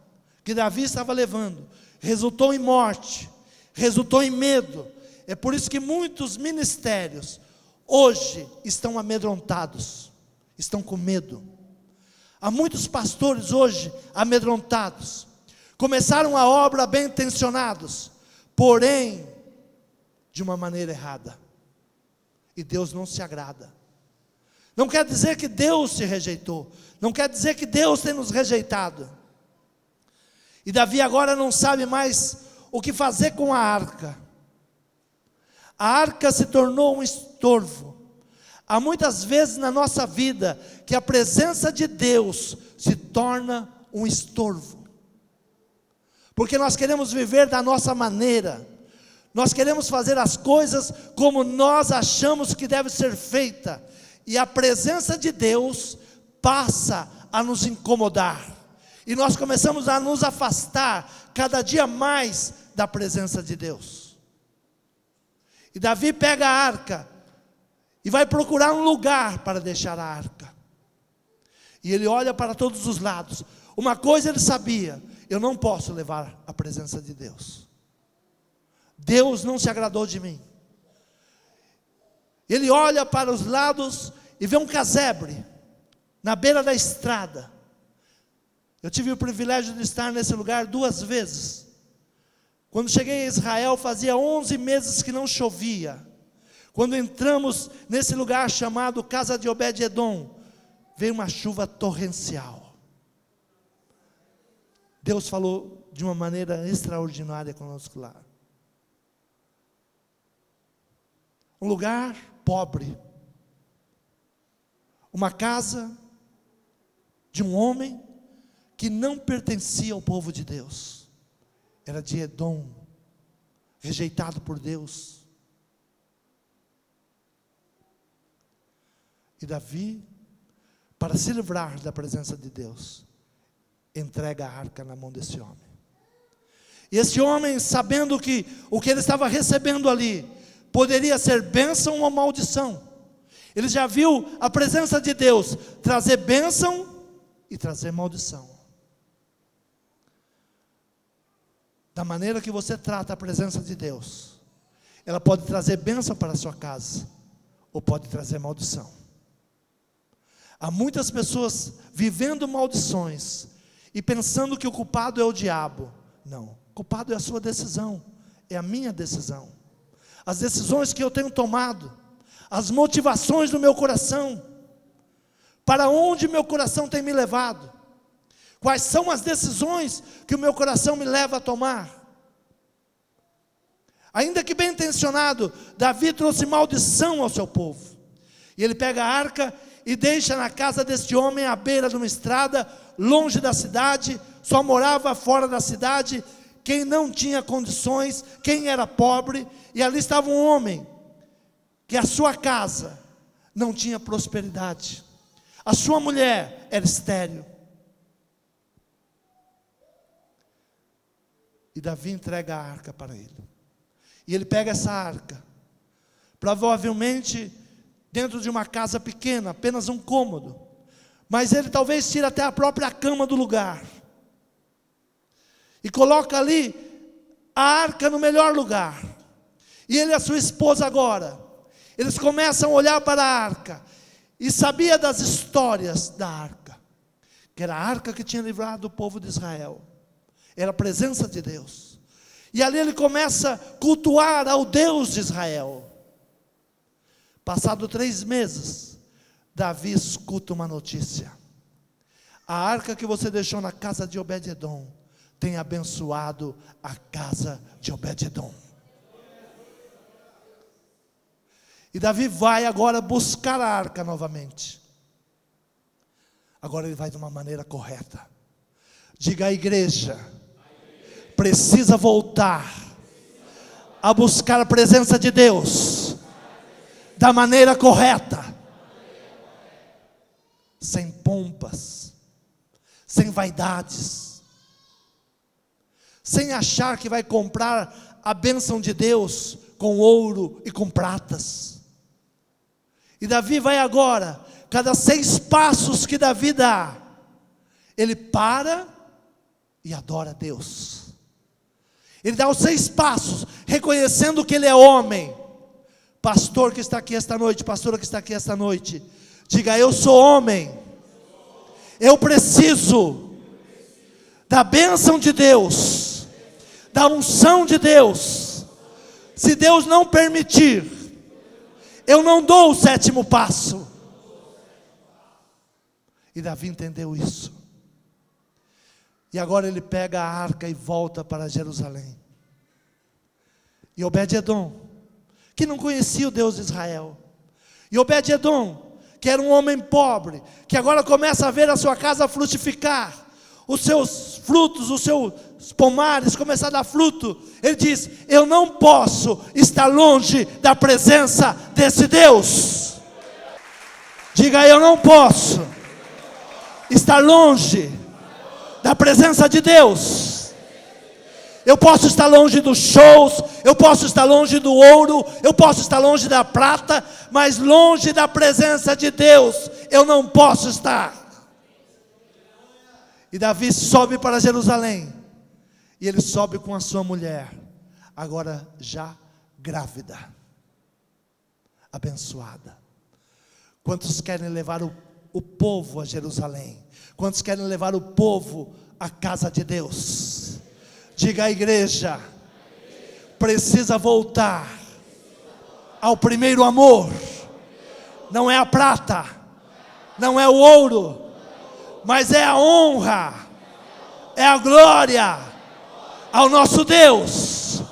que Davi estava levando, resultou em morte, resultou em medo. É por isso que muitos ministérios hoje estão amedrontados, estão com medo. Há muitos pastores hoje amedrontados. Começaram a obra bem intencionados, porém de uma maneira errada. E Deus não se agrada. Não quer dizer que Deus se rejeitou, não quer dizer que Deus tem nos rejeitado. E Davi agora não sabe mais o que fazer com a arca. A arca se tornou um estorvo. Há muitas vezes na nossa vida que a presença de Deus se torna um estorvo. Porque nós queremos viver da nossa maneira. Nós queremos fazer as coisas como nós achamos que deve ser feita. E a presença de Deus passa a nos incomodar. E nós começamos a nos afastar cada dia mais da presença de Deus. E Davi pega a arca e vai procurar um lugar para deixar a arca. E ele olha para todos os lados. Uma coisa ele sabia: eu não posso levar a presença de Deus. Deus não se agradou de mim. Ele olha para os lados e vê um casebre na beira da estrada. Eu tive o privilégio de estar nesse lugar 2 vezes. Quando cheguei a Israel, fazia 11 meses que não chovia. Quando entramos nesse lugar chamado Casa de Obed-Edom, veio uma chuva torrencial. Deus falou de uma maneira extraordinária conosco lá. Um lugar pobre. Uma casa de um homem que não pertencia ao povo de Deus. Era de Edom, rejeitado por Deus. E Davi, para se livrar da presença de Deus, entrega a arca na mão desse homem. E esse homem, sabendo que o que ele estava recebendo ali poderia ser bênção ou maldição, ele já viu a presença de Deus trazer bênção e trazer maldição. Da maneira que você trata a presença de Deus, ela pode trazer bênção para a sua casa, ou pode trazer maldição. Há muitas pessoas vivendo maldições e pensando que o culpado é o diabo. Não, o culpado é a sua decisão, é a minha decisão. As decisões que eu tenho tomado, as motivações do meu coração, para onde meu coração tem me levado, quais são as decisões que o meu coração me leva a tomar. Ainda que bem intencionado, Davi trouxe maldição ao seu povo. E ele pega a arca e deixa na casa deste homem à beira de uma estrada, longe da cidade, só morava fora da cidade, quem não tinha condições, quem era pobre, e ali estava um homem, que a sua casa não tinha prosperidade, a sua mulher era estéril. E Davi entrega a arca para ele, e ele pega essa arca, provavelmente dentro de uma casa pequena, apenas um cômodo, mas ele talvez tira até a própria cama do lugar, e coloca ali a arca no melhor lugar, e ele e a sua esposa agora, eles começam a olhar para a arca, e sabia das histórias da arca, que era a arca que tinha livrado o povo de Israel, era a presença de Deus, e ali ele começa a cultuar ao Deus de Israel. Passado 3 meses, Davi escuta uma notícia: a arca que você deixou na casa de Obed-Edom tem abençoado a casa de Obed-Edom. E Davi vai agora buscar a arca novamente. Agora ele vai de uma maneira correta. Diga: a igreja precisa voltar a buscar a presença de Deus da maneira correta, sem pompas, sem vaidades, sem achar que vai comprar a bênção de Deus com ouro e com pratas. E Davi vai agora, cada 6 passos que Davi dá, ele para e adora a Deus. Ele dá os 6 passos, reconhecendo que ele é homem. Pastor que está aqui esta noite, pastora que está aqui esta noite, diga: eu sou homem, eu preciso da bênção de Deus, da unção de Deus. Se Deus não permitir, eu não dou o 7º passo. E Davi entendeu isso. E agora ele pega a arca e volta para Jerusalém. E Obed-edom, que não conhecia o Deus de Israel, e Obed-edom, que era um homem pobre, que agora começa a ver a sua casa frutificar, os seus frutos, os seus pomares começar a dar fruto, ele diz: eu não posso estar longe da presença desse Deus. Diga: eu não posso estar longe da presença de Deus. Eu posso estar longe dos shows, eu posso estar longe do ouro, eu posso estar longe da prata, mas longe da presença de Deus eu não posso estar. E Davi sobe para Jerusalém, e ele sobe com a sua mulher, agora já grávida, abençoada. Quantos querem levar o povo a Jerusalém? Quantos querem levar o povo à casa de Deus? Diga: a igreja precisa voltar ao primeiro amor. Não é a prata, não é o ouro, mas é a honra, é a glória ao nosso Deus.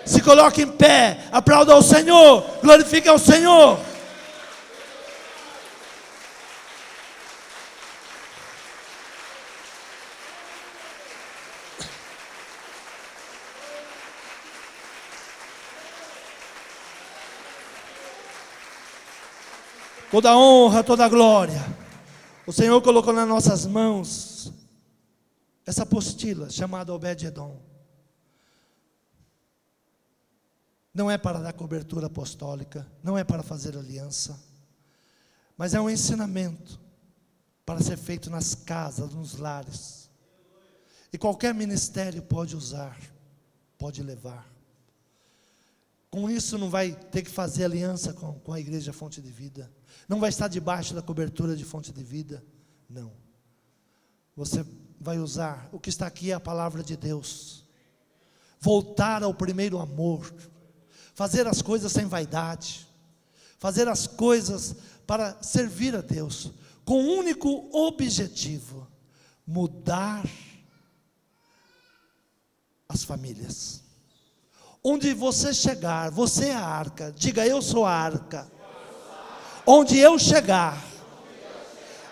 Se coloque em pé, aplauda ao Senhor, glorifique ao Senhor. Toda honra, toda glória. O Senhor colocou nas nossas mãos essa apostila chamada Obed-edom. Não é para dar cobertura apostólica, não é para fazer aliança, mas é um ensinamento para ser feito nas casas, nos lares. E qualquer ministério pode usar, pode levar. Com isso não vai ter que fazer aliança com a igreja Fonte de Vida. Não vai estar debaixo da cobertura de Fonte de Vida. Não. Você vai usar, o que está aqui é a palavra de Deus. Voltar ao primeiro amor. Fazer as coisas sem vaidade. Fazer as coisas para servir a Deus. Com um único objetivo: mudar as famílias. Onde você chegar, você é a arca. Diga: eu sou a arca. Onde eu chegar,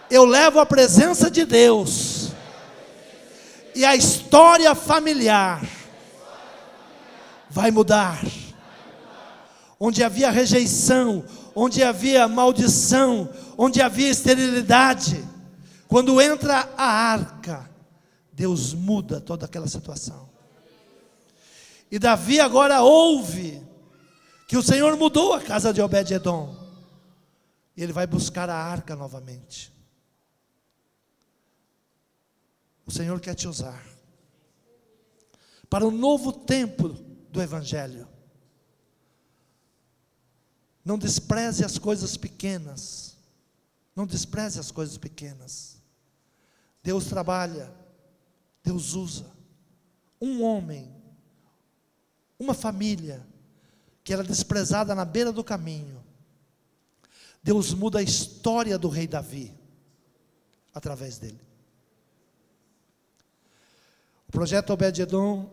eu levo a presença de Deus. E a história familiar vai mudar. Onde havia rejeição, onde havia maldição, onde havia esterilidade, quando entra a arca, Deus muda toda aquela situação. E Davi agora ouve que o Senhor mudou a casa de Obed-edom. E ele vai buscar a arca novamente. O Senhor quer te usar para o novo tempo do Evangelho. Não despreze as coisas pequenas. Não despreze as coisas pequenas. Deus trabalha, Deus usa. Um homem, uma família que era desprezada na beira do caminho, Deus muda a história do rei Davi através dele. O projeto Obed-edom,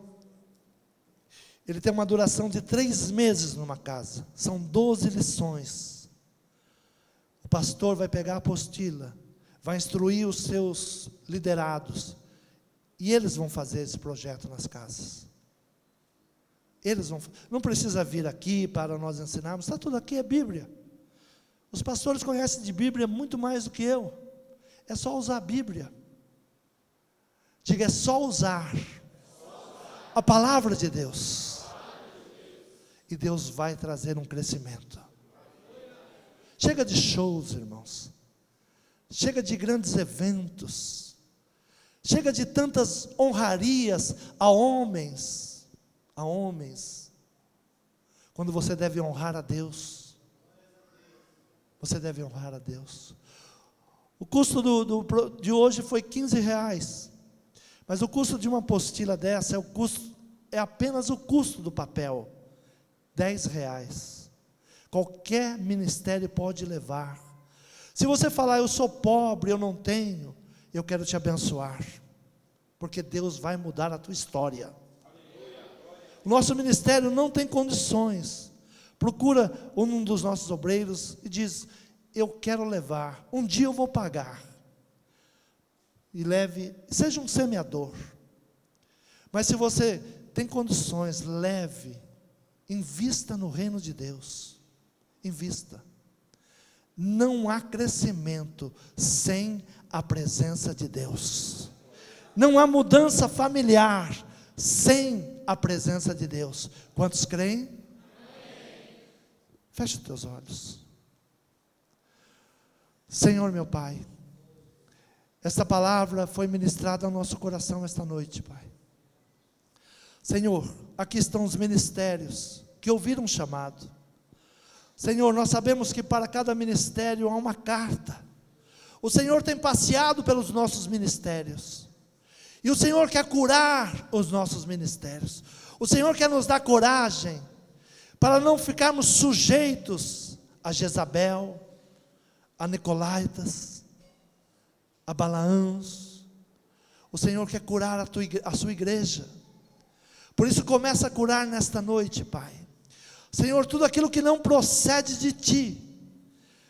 ele tem uma duração de 3 meses numa casa. São 12 lições. O pastor vai pegar a apostila, vai instruir os seus liderados, e eles vão fazer esse projeto nas casas. Eles vão, não precisa vir aqui para nós ensinarmos, está tudo aqui, é Bíblia. Os pastores conhecem de Bíblia muito mais do que eu. É só usar a Bíblia. Diga, é só usar a palavra de Deus. E Deus vai trazer um crescimento. Chega de shows, irmãos. Chega de grandes eventos. Chega de tantas honrarias a homens. A homens. Quando você deve honrar a Deus. Você deve honrar a Deus. O custo de hoje foi R$15. Mas o custo de uma apostila dessa é apenas o custo do papel. R$10. Qualquer ministério pode levar. Se você falar, eu sou pobre, eu não tenho, eu quero te abençoar. Porque Deus vai mudar a tua história. O nosso ministério não tem condições. Procura um dos nossos obreiros e diz, eu quero levar, um dia eu vou pagar. E leve, seja um semeador. Mas se você tem condições, leve, invista no reino de Deus. Invista. Não há crescimento sem a presença de Deus. Não há mudança familiar sem a presença de Deus. Quantos creem? Amém. Feche os teus olhos. Senhor meu Pai, esta palavra foi ministrada ao nosso coração esta noite, Pai. Senhor, aqui estão os ministérios que ouviram o chamado. Senhor, nós sabemos que para cada ministério há uma carta. O Senhor tem passeado pelos nossos ministérios. E o Senhor quer curar os nossos ministérios. O Senhor quer nos dar coragem para não ficarmos sujeitos a Jezabel, a Nicolaitas, a Balaãos. O Senhor quer curar a sua igreja. Por isso começa a curar nesta noite, Pai. Senhor, tudo aquilo que não procede de Ti,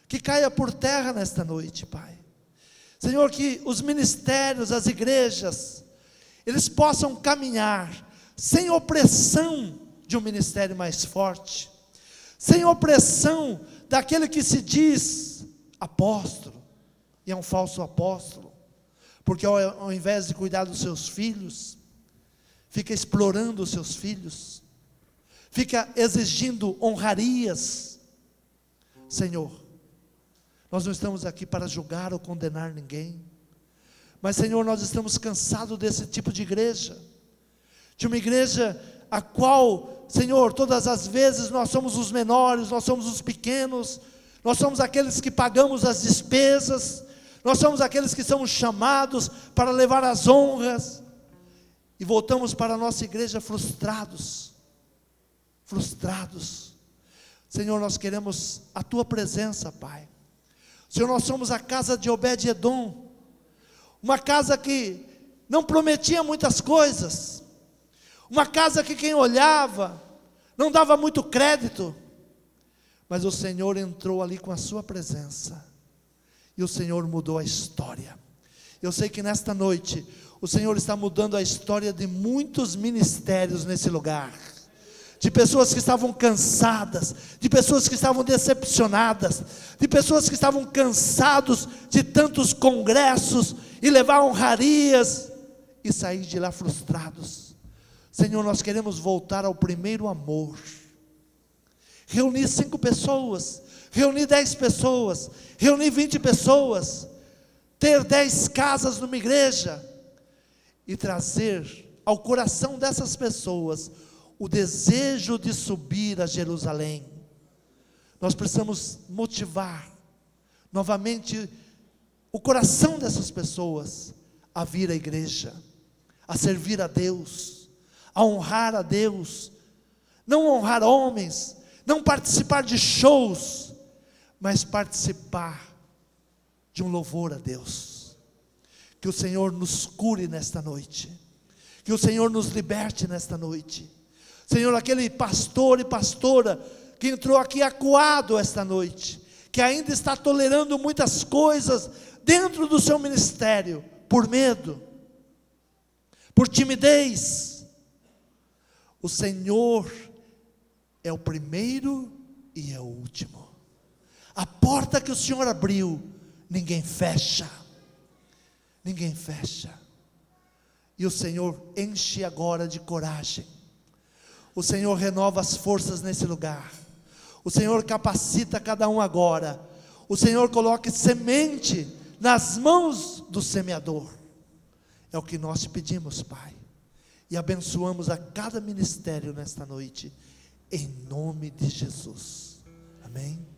que caia por terra nesta noite, Pai. Senhor, que os ministérios, as igrejas, eles possam caminhar sem opressão de um ministério mais forte, sem opressão daquele que se diz apóstolo, e é um falso apóstolo, porque ao invés de cuidar dos seus filhos, fica explorando os seus filhos, fica exigindo honrarias. Senhor, nós não estamos aqui para julgar ou condenar ninguém, mas Senhor, nós estamos cansados desse tipo de igreja, de uma igreja a qual, Senhor, todas as vezes nós somos os menores, nós somos os pequenos, nós somos aqueles que pagamos as despesas, nós somos aqueles que somos chamados para levar as honras, e voltamos para a nossa igreja frustrados. Senhor, nós queremos a Tua presença, Pai. Senhor, nós somos a casa de Obed-Edom, uma casa que não prometia muitas coisas, uma casa que quem olhava não dava muito crédito, mas o Senhor entrou ali com a sua presença, e o Senhor mudou a história. Eu sei que nesta noite, o Senhor está mudando a história de muitos ministérios nesse lugar, de pessoas que estavam cansadas, de pessoas que estavam decepcionadas, de pessoas que estavam cansados de tantos congressos, e levar honrarias, e sair de lá frustrados. Senhor, nós queremos voltar ao primeiro amor, reunir 5 pessoas, reunir 10 pessoas, reunir 20 pessoas, ter 10 casas numa igreja, e trazer ao coração dessas pessoas o desejo de subir a Jerusalém. Nós precisamos motivar novamente o coração dessas pessoas a vir à igreja, a servir a Deus, a honrar a Deus, não honrar homens, não participar de shows, mas participar de um louvor a Deus. Que o Senhor nos cure nesta noite, que o Senhor nos liberte nesta noite. Senhor, aquele pastor e pastora que entrou aqui acuado esta noite, que ainda está tolerando muitas coisas dentro do seu ministério, por medo, por timidez. O Senhor é o primeiro e é o último. A porta que o Senhor abriu, ninguém fecha. Ninguém fecha. E o Senhor enche agora de coragem. O Senhor renova as forças nesse lugar. O Senhor capacita cada um agora. O Senhor coloque semente nas mãos do semeador. É o que nós te pedimos, Pai. E abençoamos a cada ministério nesta noite, em nome de Jesus. Amém.